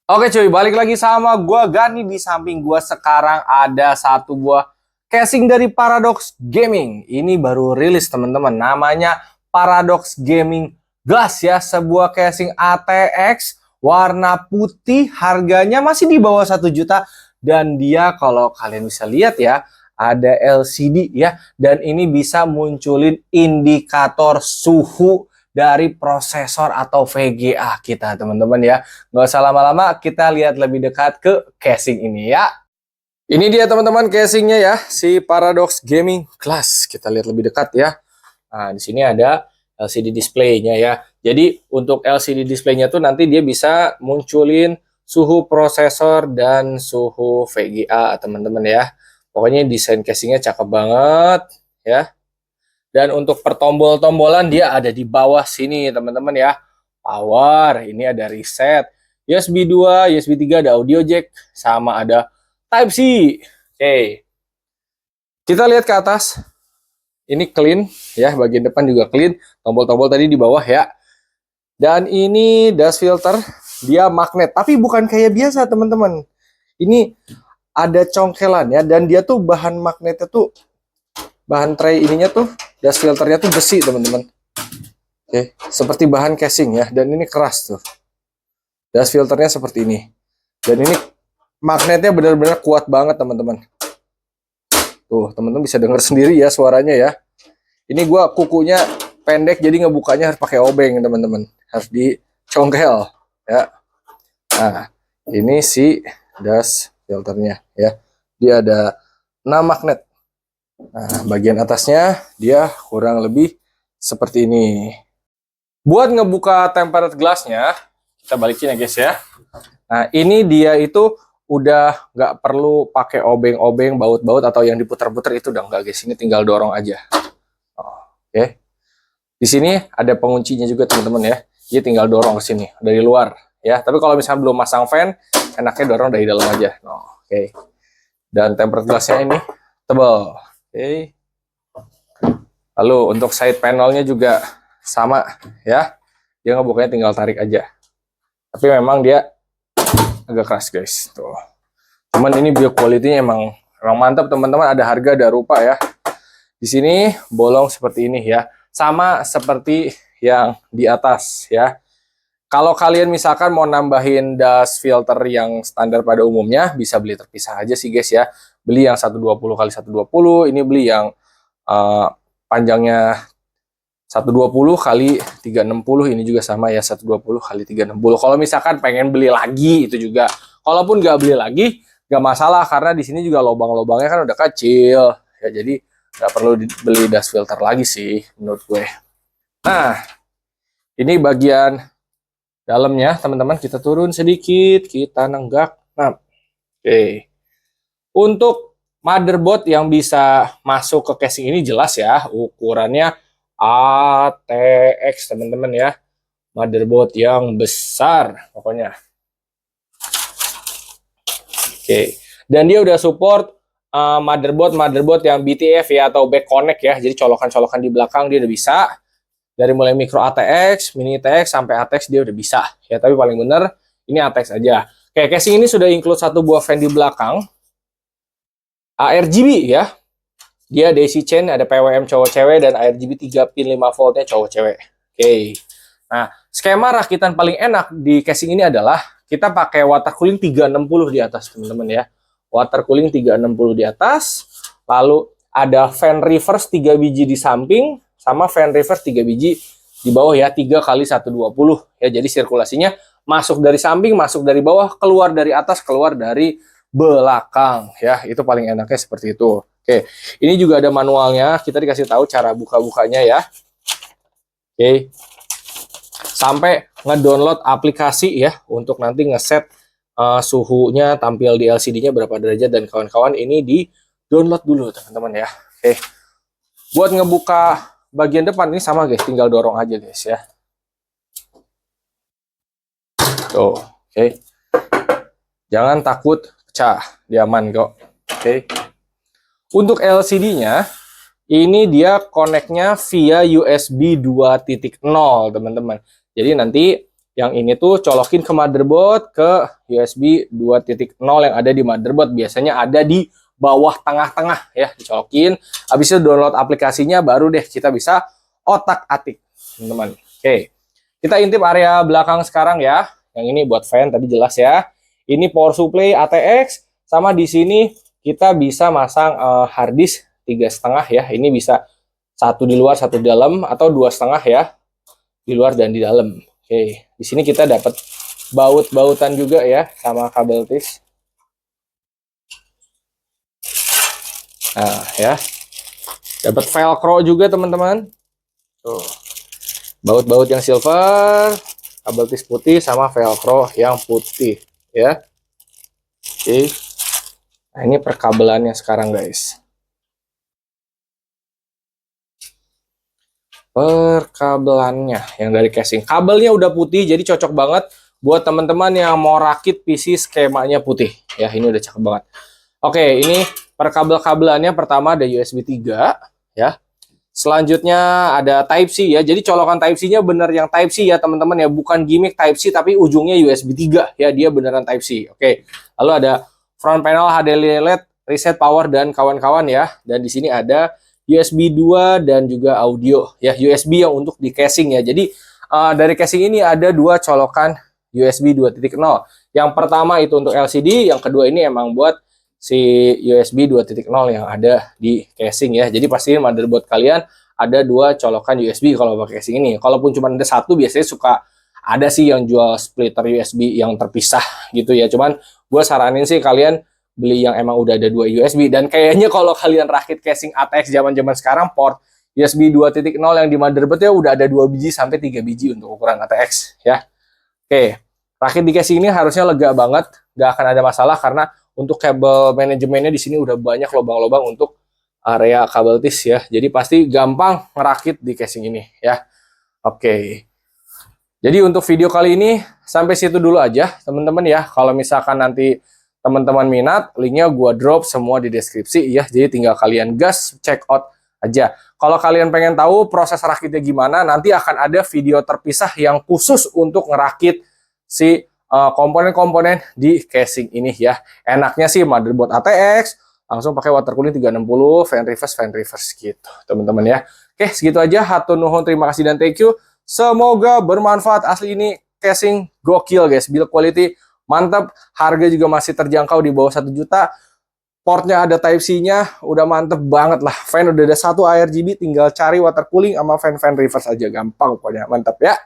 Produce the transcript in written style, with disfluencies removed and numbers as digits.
Oke cuy, balik lagi sama gua Gani. Di samping gua sekarang ada satu buah casing dari Paradox Gaming. Ini baru rilis teman-teman, namanya Paradox Gaming Glass ya. Sebuah casing ATX warna putih, harganya masih di bawah 1 juta. Dan dia kalau kalian bisa lihat ya, ada LCD ya. Dan ini bisa munculin indikator suhu dari prosesor atau VGA kita teman-teman ya. Nggak usah lama-lama, kita lihat lebih dekat ke casing ini ya. Ini dia teman-teman casingnya ya, si Paradox Gaming Glass. Kita lihat lebih dekat ya. Nah, di sini ada LCD display-nya ya. Jadi untuk LCD display-nya tuh nanti dia bisa munculin suhu prosesor dan suhu VGA teman-teman ya. Pokoknya desain casingnya cakep banget ya. Dan untuk pertombol-tombolan dia ada di bawah sini teman-teman ya. Power, ini ada reset. USB 2, USB 3, ada audio jack, sama ada Type C. Oke. Kita lihat ke atas. Ini clean ya, bagian depan juga clean. Tombol-tombol tadi di bawah ya. Dan ini dust filter, dia magnet, tapi bukan kayak biasa teman-teman. Ini ada congkelan ya, dan dia tuh bahan magnetnya tuh, bahan tray ininya tuh, dust filternya tuh besi teman-teman. Oke, seperti bahan casing ya, dan ini keras tuh. Dust filternya seperti ini. Dan ini magnetnya benar-benar kuat banget teman-teman. Tuh, teman-teman bisa dengar sendiri ya suaranya ya. Ini gua kukunya pendek, jadi ngebukanya harus pakai obeng teman-teman. Harus dicongkel ya. Nah, ini si dust filternya ya. Dia ada 6 magnet. Nah, bagian atasnya dia kurang lebih seperti ini. Buat ngebuka tempered glassnya, kita balikin ya guys ya. Nah, ini dia itu udah nggak perlu pakai obeng-obeng, baut-baut atau yang diputar-putar, itu udah nggak guys. Ini tinggal dorong aja. Oke. Di sini ada penguncinya juga teman-teman ya. Dia tinggal dorong ke sini dari luar ya. Tapi kalau misalnya belum masang fan, enaknya dorong dari dalam aja. Oke. Dan tempered glassnya ini tebal. Oke. Lalu untuk side panelnya juga sama ya. Dia ngebukanya tinggal tarik aja. Tapi memang dia agak keras guys. Tuh. Cuman ini build quality-nya emang mantap teman-teman. Ada harga, ada rupa ya. Di sini bolong seperti ini ya. Sama seperti yang di atas ya. Kalau kalian misalkan mau nambahin dust filter yang standar pada umumnya, bisa beli terpisah aja sih guys ya. Beli yang 120 kali 120, ini beli yang panjangnya 120 kali 360, ini juga sama ya, 120 kali 360. Kalau misalkan pengen beli lagi itu juga. Kalaupun nggak beli lagi, nggak masalah karena di sini juga lubang-lubangnya kan udah kecil ya, jadi nggak perlu beli dust filter lagi sih menurut gue. Nah, ini bagian dalamnya teman-teman, kita turun sedikit, kita nenggak. Nah, oke. Untuk motherboard yang bisa masuk ke casing ini jelas ya, ukurannya ATX teman-teman ya. Motherboard yang besar pokoknya. Oke. Dan dia udah support motherboard yang BTF ya, atau back connect ya. Jadi colokan-colokan di belakang dia udah bisa. Dari mulai micro ATX, mini ATX sampai ATX dia udah bisa ya. Tapi paling bener ini ATX aja. Oke, casing ini sudah include satu buah fan di belakang. ARGB ya. Dia DC chain, ada PWM cowok-cewek, dan ARGB 3 pin 5 voltnya cowok-cewek. Oke. Nah, skema rakitan paling enak di casing ini adalah kita pakai water cooling 360 di atas, teman-teman ya. Water cooling 360 di atas. Lalu ada fan reverse 3 biji di samping, sama fan reverse 3 biji di bawah ya, 3 kali 120 ya. Jadi sirkulasinya masuk dari samping, masuk dari bawah, keluar dari atas, keluar dari belakang ya. Itu paling enaknya seperti itu. Oke, ini juga ada manualnya. Kita dikasih tahu cara buka-bukanya ya. Oke, sampai ngedownload aplikasi ya untuk nanti ngeset suhunya, tampil di LCD-nya berapa derajat dan kawan-kawan. Ini di download dulu teman-teman ya. Oke, buat ngebuka bagian depan ini sama guys, tinggal dorong aja guys ya. Tuh, oke. Jangan takut pecah, dia aman kok. Oke. Untuk LCD-nya, ini dia connect-nya via USB 2.0 teman-teman. Jadi nanti Yang ini tuh colokin ke motherboard ke USB 2.0 yang ada di motherboard. Biasanya ada di bawah tengah-tengah ya, dicolokin. Habis itu download aplikasinya, baru deh kita bisa otak-atik, teman-teman. Oke, kita intip area belakang sekarang ya. Yang ini buat fan tadi jelas ya. Ini power supply ATX, sama di sini kita bisa masang hard disk 3,5 ya. Ini bisa satu di luar, satu di dalam, atau 2,5 ya, di luar dan di dalam. Oke, di sini kita dapat baut-bautan juga ya, sama kabel tis. Nah ya, dapat velcro juga teman-teman. Tuh, baut-baut yang silver, kabel tis putih, sama velcro yang putih ya. Oke, nah ini perkabelannya sekarang guys. Perkabelannya yang dari casing, kabelnya udah putih, jadi cocok banget buat teman-teman yang mau rakit PC skemanya putih ya. Ini udah cakep banget. Oke, ini perkabel-kabelannya. Pertama ada USB 3 ya. Selanjutnya ada Type C ya. Jadi colokan Type C-nya bener yang Type C ya teman-teman ya, bukan gimmick Type C tapi ujungnya USB 3 ya, dia beneran Type C. Oke. Lalu ada front panel HD LED, reset power dan kawan-kawan ya. Dan di sini ada USB 2 dan juga audio ya, USB yang untuk di casing ya. Jadi dari casing ini ada dua colokan USB 2.0. Yang pertama itu untuk LCD, yang kedua ini emang buat si USB 2.0 yang ada di casing ya. Jadi pastiin motherboard kalian ada dua colokan USB kalau pakai casing ini. Kalaupun cuma ada satu, biasanya suka ada sih yang jual splitter USB yang terpisah gitu ya. Cuman gue saranin sih kalian beli yang emang udah ada dua USB. Dan kayaknya kalau kalian rakit casing ATX zaman-zaman sekarang, port USB 2.0 yang di motherboardnya udah ada 2 biji sampai 3 biji untuk ukuran ATX ya. Oke, rakit di casing ini harusnya lega banget, nggak akan ada masalah karena untuk kabel manajemennya di sini udah banyak lubang-lubang untuk area kabel tis ya. Jadi pasti gampang ngerakit di casing ini ya. Oke. Jadi untuk video kali ini sampai situ dulu aja teman-teman ya. Kalau misalkan nanti teman-teman minat, linknya gua drop semua di deskripsi ya. Jadi tinggal kalian gas, check out aja. Kalau kalian pengen tahu proses rakitnya gimana, nanti akan ada video terpisah yang khusus untuk ngerakit si komponen-komponen di casing ini ya. Enaknya sih motherboard ATX, langsung pakai water cooling 360, fan reverse gitu teman-teman ya. Oke, segitu aja. Hatur nuhun, terima kasih dan thank you. Semoga bermanfaat. Asli ini casing gokil guys, build quality mantap, harga juga masih terjangkau di bawah 1 juta. Portnya ada Type C-nya, udah mantep banget lah. Fan udah ada 1 ARGB, tinggal cari water cooling sama fan reverse aja, gampang pokoknya, mantap ya.